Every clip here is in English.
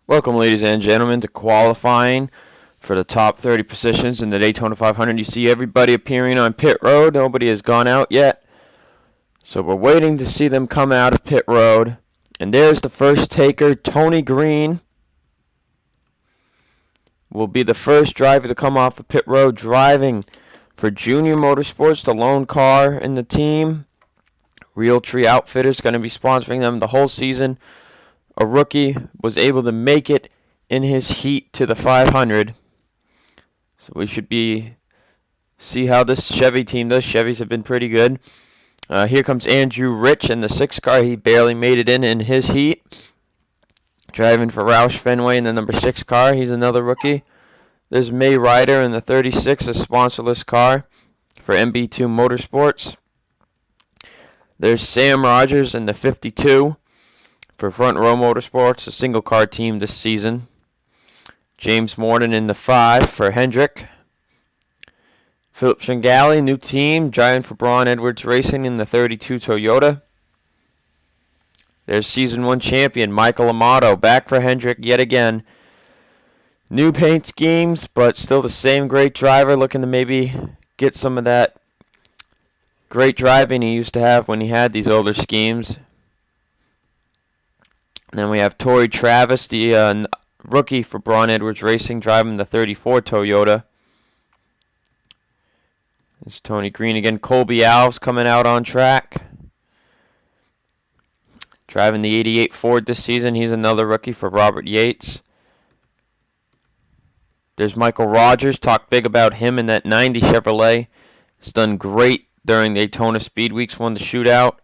Welcome, ladies and gentlemen, to qualifying for the top 30 positions in the Daytona 500. You see everybody appearing on pit road. Nobody has gone out yet. So we're waiting to see them come out of pit road. And there's the first taker, Tony Green. Will be the first driver to come off of pit road driving for Junior Motorsports, the lone car in the team. Realtree Outfitters going to be sponsoring them the whole season. A rookie was able to make it in his heat to the 500. So we should see how this Chevy team does. Chevys have been pretty good. Here comes Andrew Rich in the 6 car. He barely made it in his heat. Driving for Roush Fenway in the number 6 car. He's another rookie. There's May Ryder in the 36, a sponsorless car for MB2 Motorsports. There's Sam Rogers in the 52 for Front Row Motorsports, a single car team this season. James Morton in the 5 for Hendrick. Philip Shingali, new team, driving for Braun Edwards Racing in the 32 Toyota. There's Season 1 champion Michael Amato, back for Hendrick yet again. New paint schemes, but still the same great driver, looking to maybe get some of that great driving he used to have when he had these older schemes. And then we have Torrey Travis, the rookie for Braun Edwards Racing, driving the 34 Toyota. There's Tony Green again. Colby Alves coming out on track. Driving the 88 Ford this season. He's another rookie for Robert Yates. There's Michael Rogers. Talk big about him in that 90 Chevrolet. He's done great during the Daytona Speed Weeks, won the shootout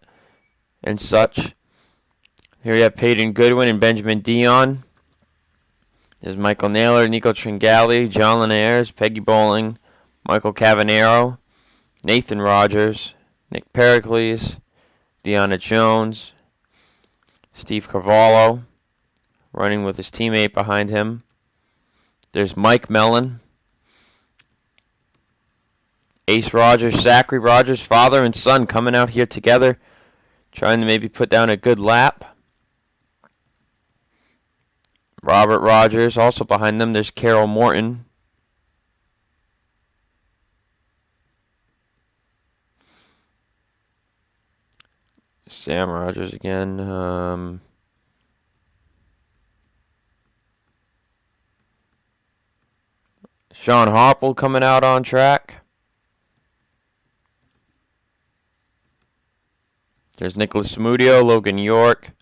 and such. Here you have Peyton Goodwin and Benjamin Dion. There's Michael Naylor, Nico Tringali, John Linares, Peggy Bowling, Michael Cavanero, Nathan Rogers, Nick Pericles, Deanna Jones, Steve Carvalho, running with his teammate behind him. There's Mike Mellon, Ace Rogers, Zachary Rogers, father and son coming out here together, trying to maybe put down a good lap. Robert Rogers, also behind them, there's Carol Morton. Sam Rogers again. Sean Hopple coming out on track. There's Nicholas Samudio, Logan York.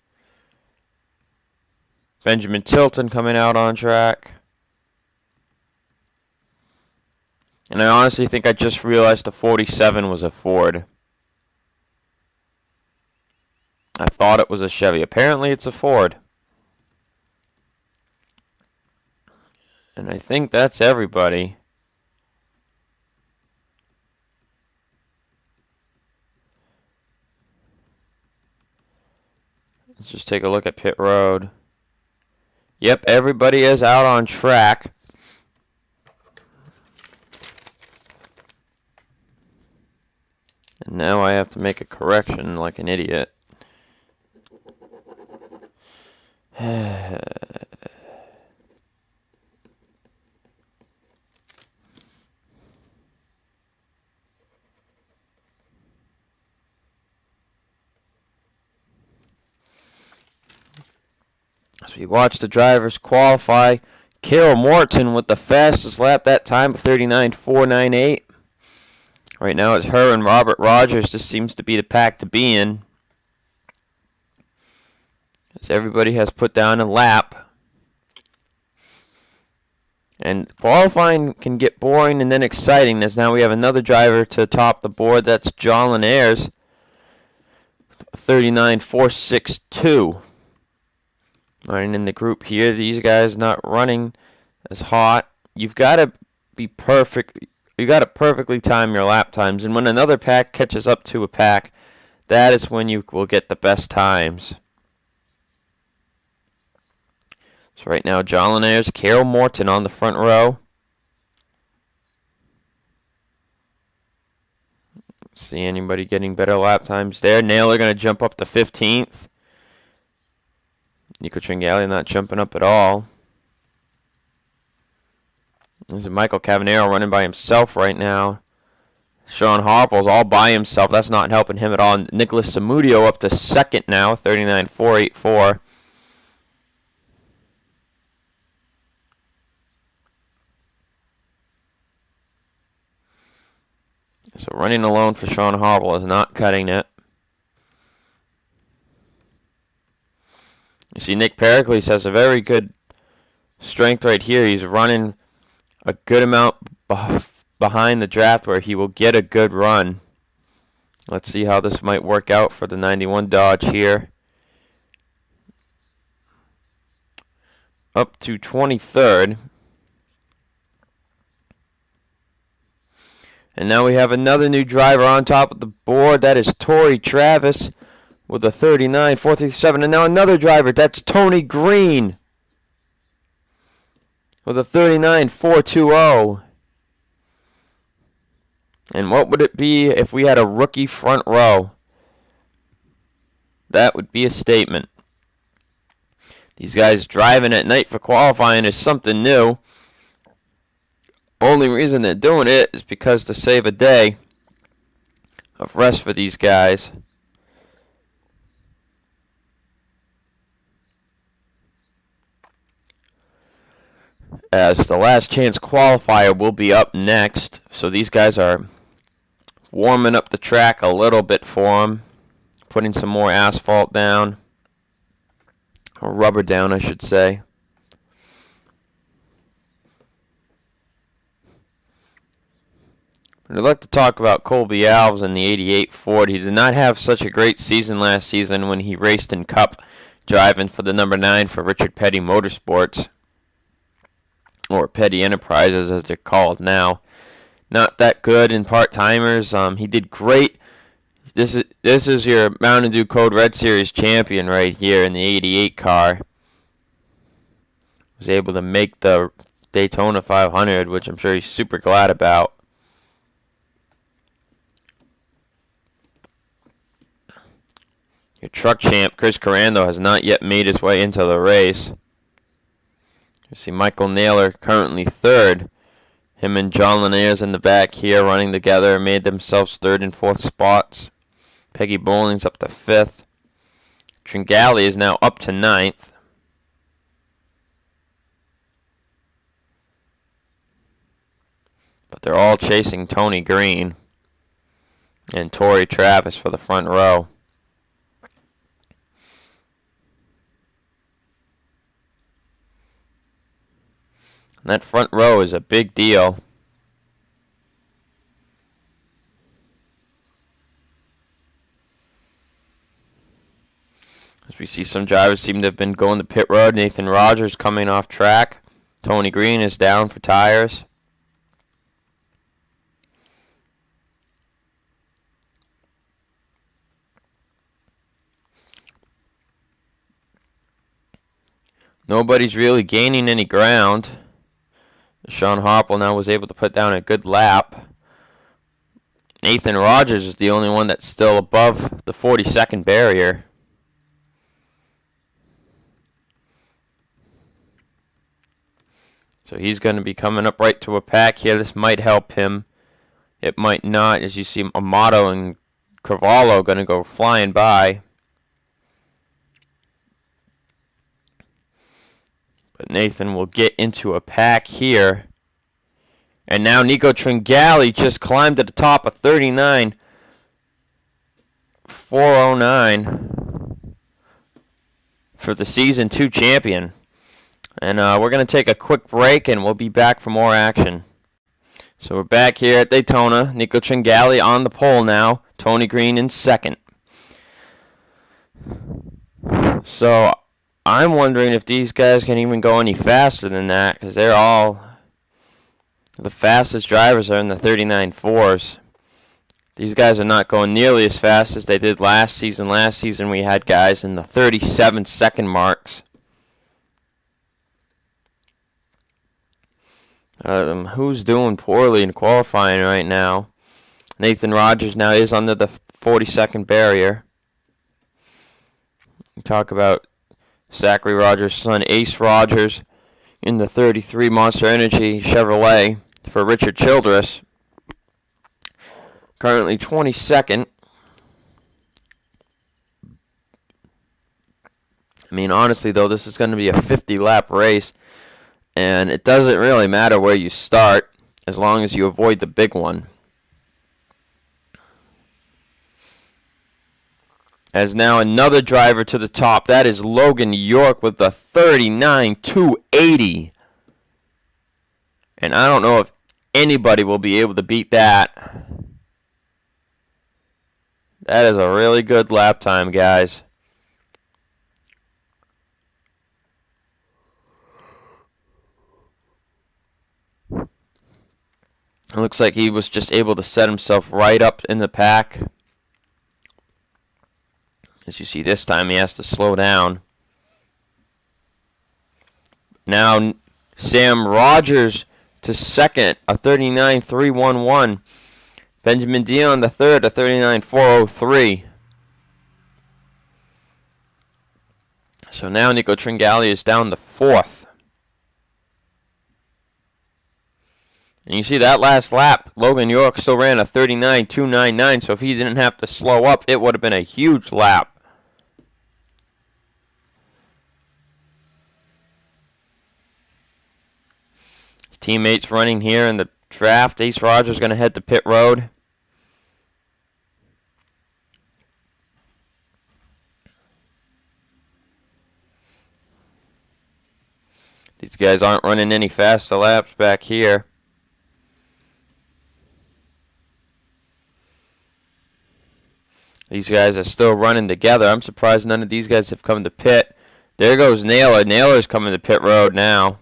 Benjamin Tilton coming out on track. And I honestly think I just realized the 47 was a Ford. I thought it was a Chevy. Apparently it's a Ford. And I think that's everybody. Let's just take a look at pit road. Yep, everybody is out on track. And now I have to make a correction like an idiot. So we watch the drivers qualify. Carol Morton with the fastest lap that time of 39.498. Right now it's her and Robert Rogers. This seems to be the pack to be in, as everybody has put down a lap. And qualifying can get boring and then exciting, as now we have another driver to top the board. That's John Linares, 39.462. Running in the group here. These guys not running as hot. You've got to be perfect. You got to perfectly time your lap times. And when another pack catches up to a pack, that is when you will get the best times. So right now, John Linares, Carol Morton on the front row. See anybody getting better lap times there. Naylor going to jump up to 15th. Nico Tringali not jumping up at all. There's Michael Cavanero running by himself right now. Sean Harple's all by himself. That's not helping him at all. Nicholas Samudio up to second now, 39.484. So running alone for Sean Harple is not cutting it. You see Nick Pericles has a very good strength right here. He's running a good amount behind the draft where he will get a good run. Let's see how this might work out for the 91 Dodge here. Up to 23rd. And now we have another new driver on top of the board. That is Torrey Travis with a 39.437. And now another driver. That's Tony Green with a 39.420. And what would it be if we had a rookie front row? That would be a statement. These guys driving at night for qualifying is something new. Only reason they're doing it is because to save a day of rest for these guys. As the last chance qualifier will be up next. So these guys are warming up the track a little bit for them. Putting some more asphalt down. Or rubber down, I should say. I'd like to talk about Colby Alves and the 88 Ford. He did not have such a great season last season when he raced in Cup, driving for the number 9 for Richard Petty Motorsports, or Petty Enterprises as they're called now. Not that good in part-timers. He did great. This is your Mountain Dew Code Red Series champion right here in the 88 car. Was able to make the Daytona 500, which I'm sure he's super glad about. Your truck champ, Chris Corando, has not yet made his way into the race. You see Michael Naylor currently third. Him and John Linares in the back here running together made themselves third and fourth spots. Peggy Bowling's up to 5th. Tringali is now up to 9th. But they're all chasing Tony Green and Torrey Travis for the front row. And that front row is a big deal. As we see some drivers seem to have been going to pit road. Nathan Rogers coming off track. Tony Green is down for tires. Nobody's really gaining any ground. Sean Harple now was able to put down a good lap. Nathan Rogers is the only one that's still above the 40-second barrier. So he's going to be coming up right to a pack here. This might help him. It might not, as you see Amato and Cavallo going to go flying by. But Nathan will get into a pack here. And now Nico Tringali just climbed to the top of 39.409 for the Season 2 champion. And we're going to take a quick break, and we'll be back for more action. So we're back here at Daytona. Nico Tringali on the pole now. Tony Green in second. So I'm wondering if these guys can even go any faster than that, because they're all the fastest drivers are in the 39.4s. These guys are not going nearly as fast as they did last season. Last season we had guys in the 37-second marks. Who's doing poorly in qualifying right now? Nathan Rogers now is under the 40-second barrier. We talk about Zachary Rogers' son, Ace Rogers, in the 33 Monster Energy Chevrolet for Richard Childress. Currently 22nd. I mean, honestly, though, this is going to be a 50-lap race, and it doesn't really matter where you start as long as you avoid the big one. As now another driver to the top. That is Logan York with the 39.280. And I don't know if anybody will be able to beat that. That is a really good lap time, guys. It looks like he was just able to set himself right up in the pack. As you see, this time he has to slow down. Now, Sam Rogers to second, a 39.311. Benjamin Dion the third, a 39.403. So now Nico Tringali is down to fourth. And you see that last lap, Logan York still ran a 39.299, so if he didn't have to slow up, it would have been a huge lap. His teammates running here in the draft. Ace Rogers going to head to pit road. These guys aren't running any faster laps back here. These guys are still running together. I'm surprised none of these guys have come to pit. There goes Naylor. Naylor's coming to pit road now.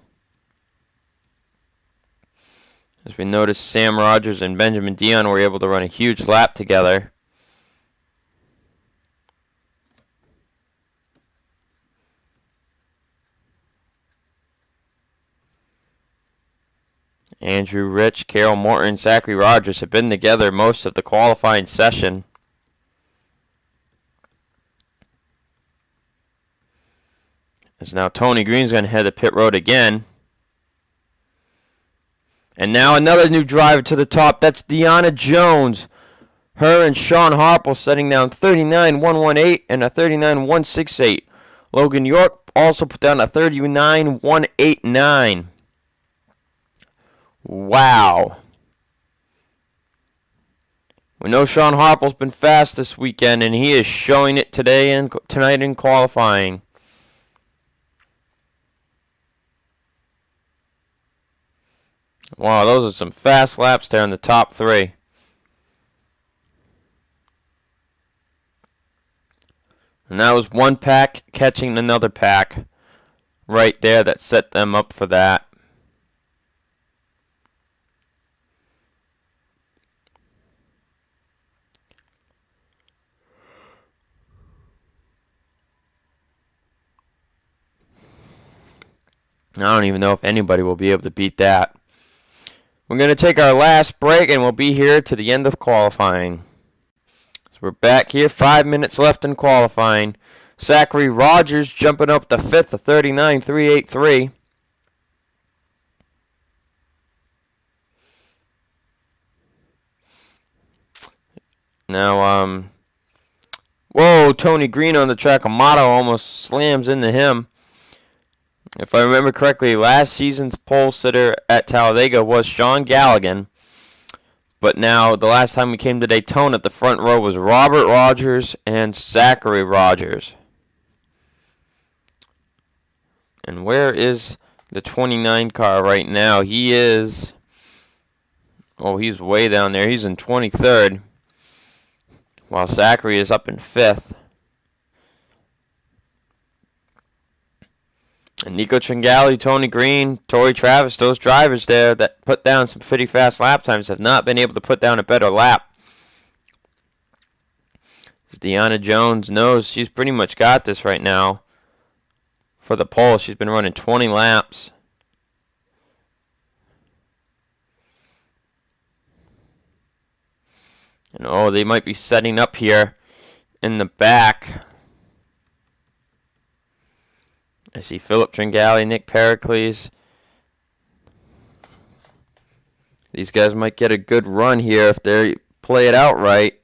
As we notice, Sam Rogers and Benjamin Dion were able to run a huge lap together. Andrew Rich, Carol Morton, Zachary Rogers have been together most of the qualifying session. As now Tony Green's going to head to pit road again. And now another new driver to the top. That's Deanna Jones. Her and Sean Harple setting down 39.118 and a 39.168. Logan York also put down a 39.189. Wow. We know Sean Harple's been fast this weekend, and he is showing it today and tonight in qualifying. Wow, those are some fast laps there in the top three. And that was one pack catching another pack right there that set them up for that. I don't even know if anybody will be able to beat that. We're going to take our last break, and we'll be here to the end of qualifying. So we're back here, 5 minutes left in qualifying. Zachary Rogers jumping up to fifth, a 39.383. Now, whoa, Tony Green on the track. Amato almost slams into him. If I remember correctly, last season's pole sitter at Talladega was Sean Galligan. But now, the last time we came to Daytona, the front row was Robert Rogers and Zachary Rogers. And where is the 29 car right now? He is... Oh, he's way down there. He's in 23rd. While Zachary is up in 5th. And Nico Tringali, Tony Green, Torrey Travis, those drivers there that put down some pretty fast lap times have not been able to put down a better lap. As Deanna Jones knows she's pretty much got this right now. For the pole, she's been running 20 laps. And oh, they might be setting up here in the back. I see Philip Tringali, Nick Pericles. These guys might get a good run here if they play it out right.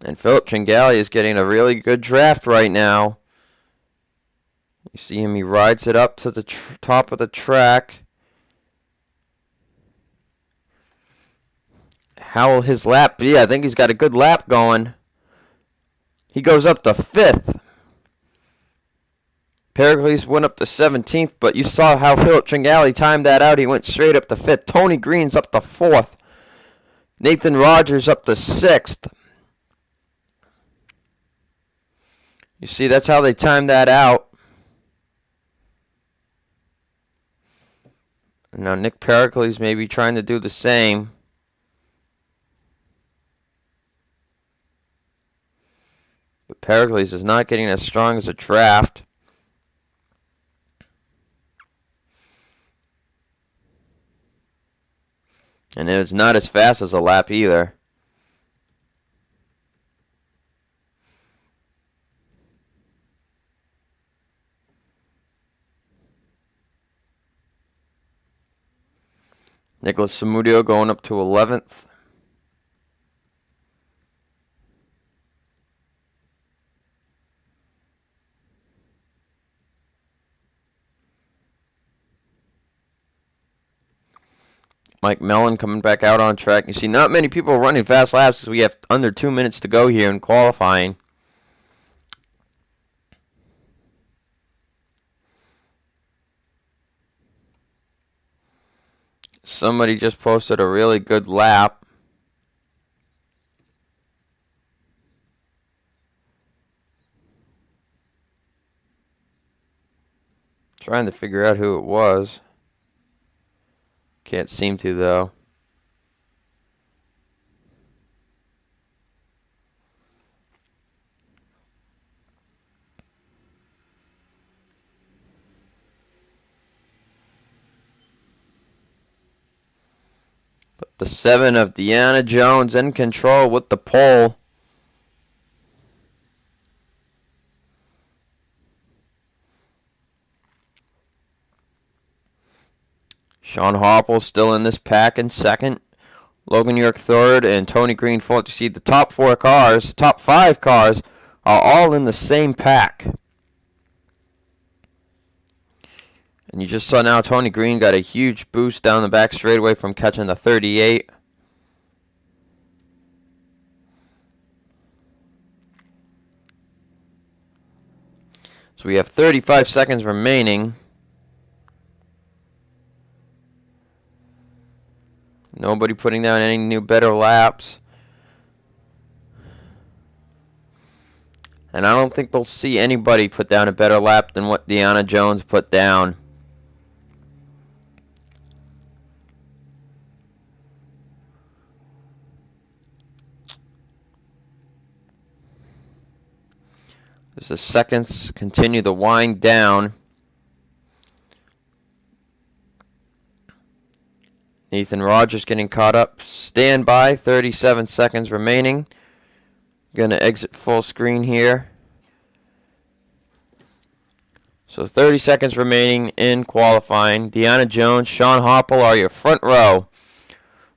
And Philip Tringali is getting a really good draft right now. You see him, he rides it up to the top of the track. How will his lap be? I think he's got a good lap going. He goes up to 5th. Pericles went up to 17th, but you saw how Philip Tringali timed that out. He went straight up to 5th. Tony Green's up to 4th. Nathan Rogers up to 6th. You see, that's how they timed that out. Now Nick Pericles may be trying to do the same. But Pericles is not getting as strong as a draft. And it's not as fast as a lap either. Nicholas Samudio going up to 11th. Mike Mellon coming back out on track. You see, not many people running fast laps as we have under 2 minutes to go here in qualifying. Somebody just posted a really good lap. Trying to figure out who it was. Can't seem to, though. But the 7 of Deanna Jones in control with the pole. Sean Harple still in this pack in 2nd. Logan York 3rd and Tony Green 4th. You see the top 4 cars, top 5 cars are all in the same pack. And you just saw now Tony Green got a huge boost down the back straightaway from catching the 38. So we have 35 seconds remaining. Nobody putting down any new better laps. And I don't think we'll see anybody put down a better lap than what Deanna Jones put down. As the seconds continue to wind down. Nathan Rogers getting caught up. Stand by. 37 seconds remaining. Going to exit full screen here. So 30 seconds remaining in qualifying. Deanna Jones, Sean Harple are your front row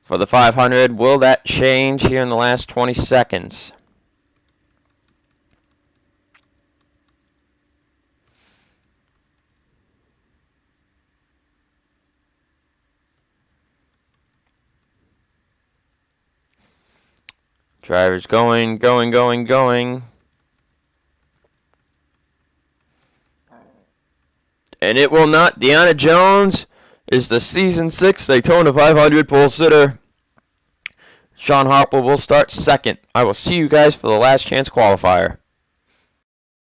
for the 500. Will that change here in the last 20 seconds? Drivers going. And it will not. Deanna Jones is the Season 6 Daytona 500 pole sitter. Sean Harple will start 2nd. I will see you guys for the last chance qualifier.